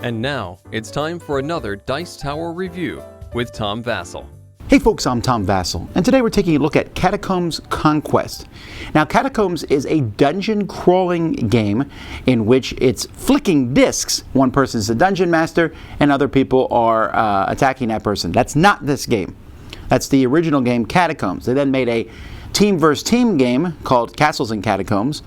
And now, it's time for another Dice Tower review with Tom Vasel. Hey folks, I'm Tom Vasel, and today we're taking a look at Catacombs Conquest. Now, Catacombs is a dungeon crawling game in which it's flicking discs. One person is the dungeon master, and other people are attacking that person. That's not this game. That's the original game, Catacombs. They then made a team versus team game called Castles and Catacombs.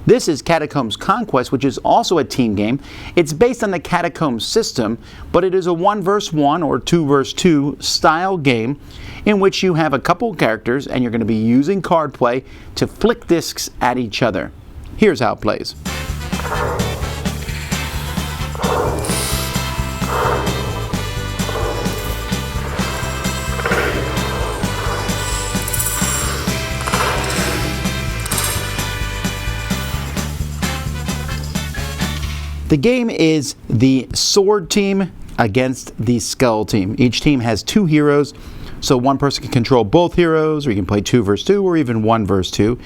This is Catacombs Conquest, which is also a team game. It's based on the Catacombs system, but it is a 1 versus 1 or 2 versus 2 style game in which you have a couple characters and you're going to be using card play to flick discs at each other. Here's how it plays. The game is the sword team against the skull team. Each team has 2 heroes, so one person can control both heroes, or you can play 2 versus 2, or even 1 versus 2.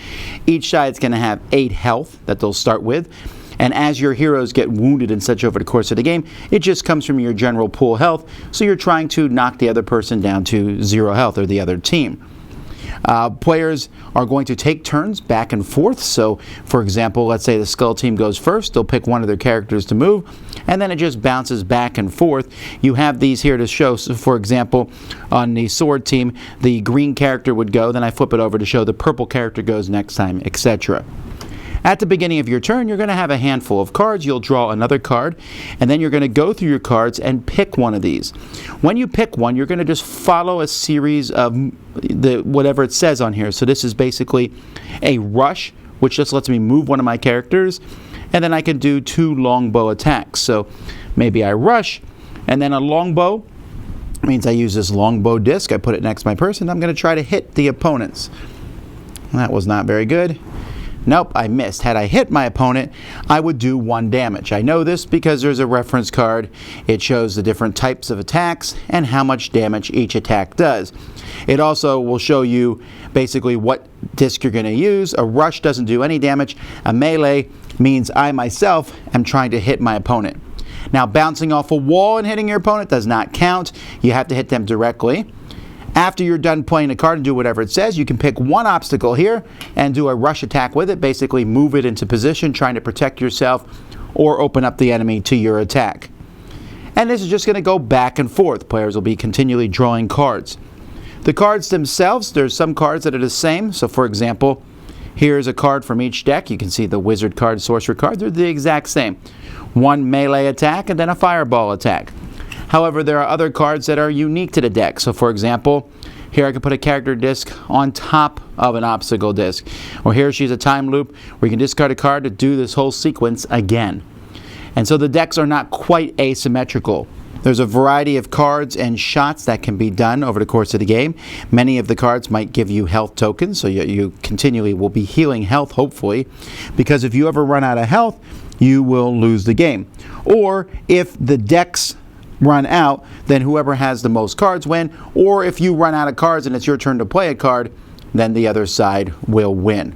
Each side's going to have 8 health that they'll start with, and as your heroes get wounded and such over the course of the game, it just comes from your general pool health, so you're trying to knock the other person down to 0 health, or the other team. Players are going to take turns back and forth. So, for example, let's say the skull team goes first. They'll pick one of their characters to move, and then it just bounces back and forth. You have these here to show. So, for example, on the sword team, the green character would go, then I flip it over to show the purple character goes next time, etc. At the beginning of your turn, you're going to have a handful of cards. You'll draw another card, and then you're going to go through your cards and pick one of these. When you pick one, you're going to just follow a series of whatever it says on here. So this is basically a rush, which just lets me move one of my characters, and then I can do 2 longbow attacks. So maybe I rush, and then a longbow means I use this longbow disc. I put it next to my person. I'm going to try to hit the opponents. That was not very good. Nope, I missed. Had I hit my opponent, I would do 1 damage. I know this because there's a reference card. It shows the different types of attacks and how much damage each attack does. It also will show you basically what disc you're going to use. A rush doesn't do any damage. A melee means I myself am trying to hit my opponent. Now, bouncing off a wall and hitting your opponent does not count. You have to hit them directly. After you're done playing a card and do whatever it says, you can pick one obstacle here and do a rush attack with it. Basically move it into position, trying to protect yourself or open up the enemy to your attack. And this is just going to go back and forth. Players will be continually drawing cards. The cards themselves, there's some cards that are the same. So for example, here's a card from each deck. You can see the wizard card, sorcerer card. They're the exact same. 1 melee attack and then a fireball attack. However, there are other cards that are unique to the deck. So for example, here I can put a character disc on top of an obstacle disc. Or here she's a time loop where you can discard a card to do this whole sequence again. And so the decks are not quite asymmetrical. There's a variety of cards and shots that can be done over the course of the game. Many of the cards might give you health tokens, so you continually will be healing health, hopefully, because if you ever run out of health, you will lose the game. Or if the decks run out, then whoever has the most cards win, or if you run out of cards and it's your turn to play a card, then the other side will win.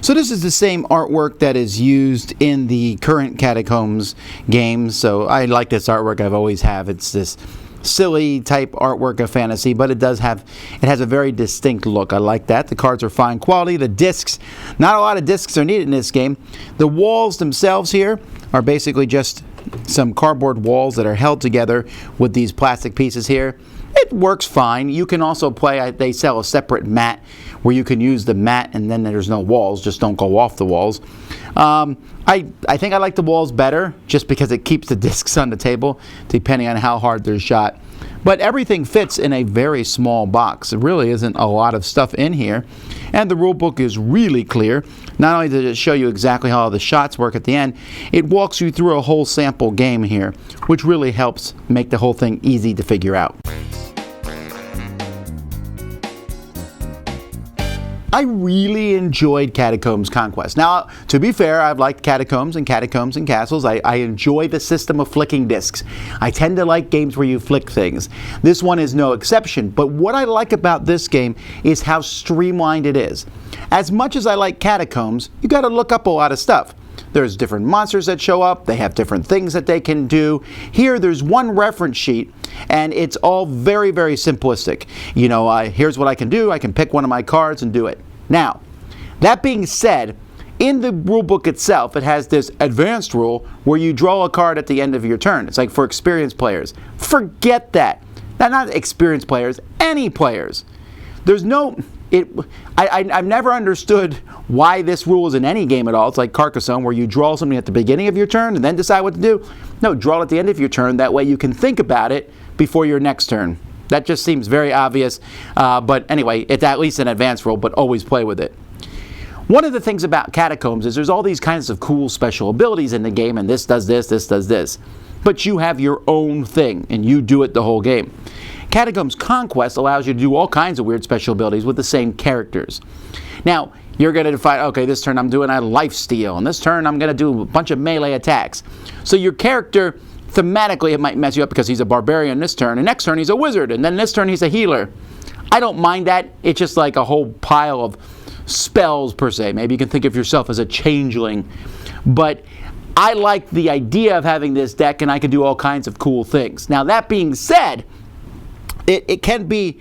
So this is the same artwork that is used in the current Catacombs game, so I like this artwork. I've always have. It's this silly type artwork of fantasy, but it has a very distinct look. I like that. The cards are fine quality. The discs, not a lot of discs are needed in this game. The walls themselves here are basically just some cardboard walls that are held together with these plastic pieces here. It works fine. You can also play, they sell a separate mat where you can use the mat and then there's no walls, just don't go off the walls. I think I like the walls better just because it keeps the discs on the table depending on how hard they're shot. But everything fits in a very small box. There really isn't a lot of stuff in here. And the rule book is really clear. Not only does it show you exactly how all the shots work at the end, it walks you through a whole sample game here, which really helps make the whole thing easy to figure out. I really enjoyed Catacombs Conquest. Now, to be fair, I've liked Catacombs and Castles. I enjoy the system of flicking discs. I tend to like games where you flick things. This one is no exception, but what I like about this game is how streamlined it is. As much as I like Catacombs, you got to look up a lot of stuff. There's different monsters that show up. They have different things that they can do. Here, there's one reference sheet, and it's all very, very simplistic. You know, here's what I can do. I can pick one of my cards and do it. Now, that being said, in the rule book itself, it has this advanced rule where you draw a card at the end of your turn. It's like for experienced players. Forget that. Now, not experienced players, any players. There's no... I've never understood why this rule is in any game at all. It's like Carcassonne, where you draw something at the beginning of your turn and then decide what to do. No, draw it at the end of your turn. That way you can think about it before your next turn. That just seems very obvious. But anyway, it's at least an advanced rule, but always play with it. One of the things about Catacombs is there's all these kinds of cool special abilities in the game, and this does this, this does this. But you have your own thing, and you do it the whole game. Catacombs Conquest allows you to do all kinds of weird special abilities with the same characters. Now, you're going to define, okay, this turn I'm doing a lifesteal, and this turn I'm going to do a bunch of melee attacks. So your character, thematically, it might mess you up because he's a barbarian this turn, and next turn he's a wizard, and then this turn he's a healer. I don't mind that. It's just like a whole pile of spells, per se. Maybe you can think of yourself as a changeling. But I like the idea of having this deck, and I can do all kinds of cool things. Now, that being said, it can be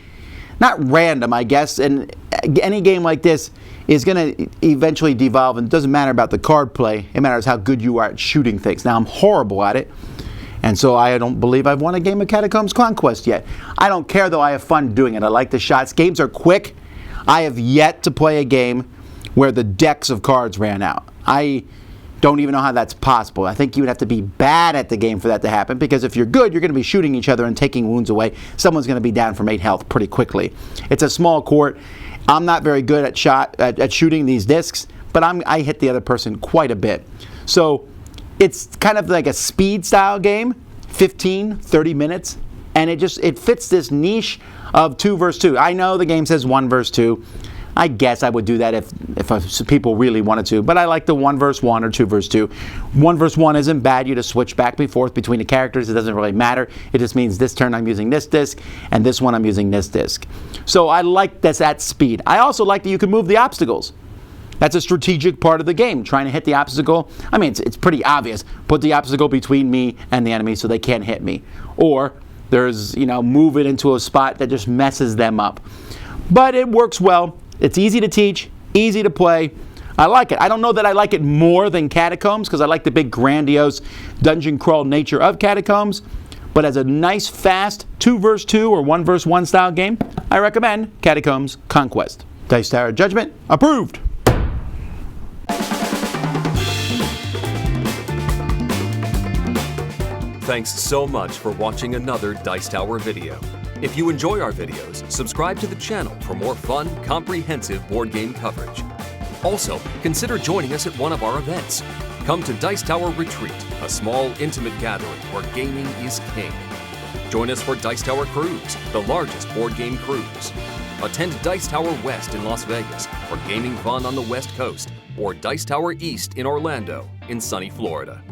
not random, I guess, and any game like this is going to eventually devolve, and it doesn't matter about the card play. It matters how good you are at shooting things. Now, I'm horrible at it, and so I don't believe I've won a game of Catacombs Conquest yet. I don't care, though. I have fun doing it. I like the shots. Games are quick. I have yet to play a game where the decks of cards ran out. I don't even know how that's possible. I think you would have to be bad at the game for that to happen, because if you're good, you're going to be shooting each other and taking wounds away. Someone's going to be down from 8 health pretty quickly. It's a small court. I'm not very good at shooting these discs, but I hit the other person quite a bit. So it's kind of like a speed style game, 15, 30 minutes, and it fits this niche of 2 versus 2. I know the game says 1 versus 2. I guess I would do that if people really wanted to, but I like the 1 versus 1 or 2 versus 2. 1 versus 1 isn't bad. You just switch back and forth between the characters. It doesn't really matter. It just means this turn I'm using this disc, and this one I'm using this disc. So I like that speed. I also like that you can move the obstacles. That's a strategic part of the game, trying to hit the obstacle. I mean, it's pretty obvious. Put the obstacle between me and the enemy so they can't hit me. Or there's, move it into a spot that just messes them up. But it works well. It's easy to teach, easy to play. I like it. I don't know that I like it more than Catacombs, because I like the big grandiose dungeon crawl nature of Catacombs. But as a nice, fast 2 versus 2 or 1 versus 1 style game, I recommend Catacombs Conquest. Dice Tower Judgment approved. Thanks so much for watching another Dice Tower video. If you enjoy our videos, subscribe to the channel for more fun, comprehensive board game coverage. Also, consider joining us at one of our events. Come to Dice Tower Retreat, a small, intimate gathering where gaming is king. Join us for Dice Tower Cruise, the largest board game cruise. Attend Dice Tower West in Las Vegas for gaming fun on the West Coast, or Dice Tower East in Orlando, in sunny Florida.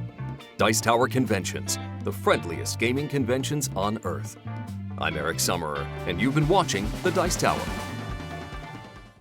Dice Tower Conventions, the friendliest gaming conventions on Earth. I'm Eric Summerer, and you've been watching The Dice Tower.